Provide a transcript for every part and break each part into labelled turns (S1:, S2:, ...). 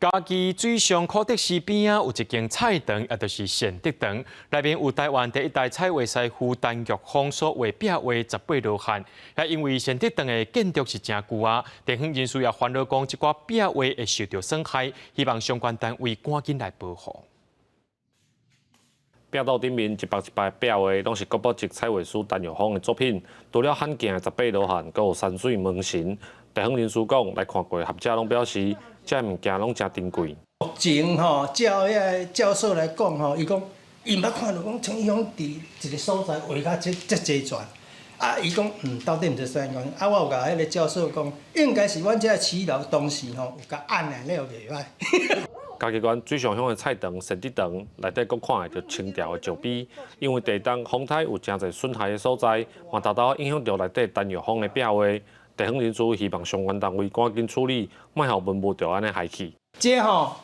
S1: 嘉义水上柯德士边啊有一间菜场，也就是善德堂，内面有台湾第一代菜画师傅陈玉芳所画壁画18罗汉。也因为善德堂的建筑是真旧啊，地方人士也烦恼讲，这挂壁画会受到损害，希望相关单位赶紧来保护。
S2: 壁道顶面一排一排壁画，拢是国宝级菜画师陈玉芳的作品。除了罕见的18罗汉，还有山水门神。地方人士讲，来看过学者拢表示，这物件拢真珍贵。
S3: 目前吼，照遐教授来讲吼，伊讲伊捌看到讲陈玉芳伫一个所在画甲这齐全。啊，伊讲到底毋知啥讲，啊，我有甲迄个教授讲，应该是阮遮耆老当时吼有甲按下了袂歹。
S2: 嘉义县水上乡的菜场善德堂内底，阁看会到清朝的石碑，因为地动风台有真侪损害的所在，嘛大大影响到内底陈玉芳的壁画。地方人士希望相关单位赶紧处理，莫互文物着安尼害去。
S3: 这吼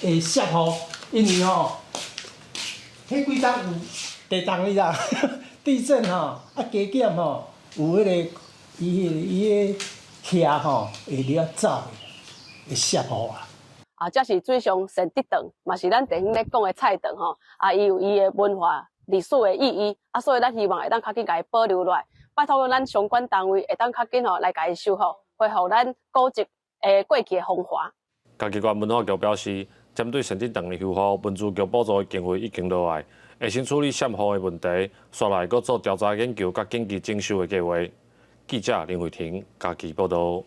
S3: 会适合，因为吼，迄几档有地动你啦，地震吼，啊加减吼，有迄个伊个徛吼会了走，会适合啊。
S4: 啊，这是水上善德堂，嘛是咱地方咧讲的菜场吼。啊，伊有伊的文化历史的意义，啊，所以咱希望会当较紧甲伊保留落来。拜托咱相关单位会当较紧吼来甲伊修复，恢复咱古迹过去的风华。
S2: 嘉义县文化局表示，针对善德堂的修复，文资局补助的经费已经落来，会先处理欠付的问题，续来阁做调查研究甲紧急征收的计划。记者林慧婷，嘉义报道。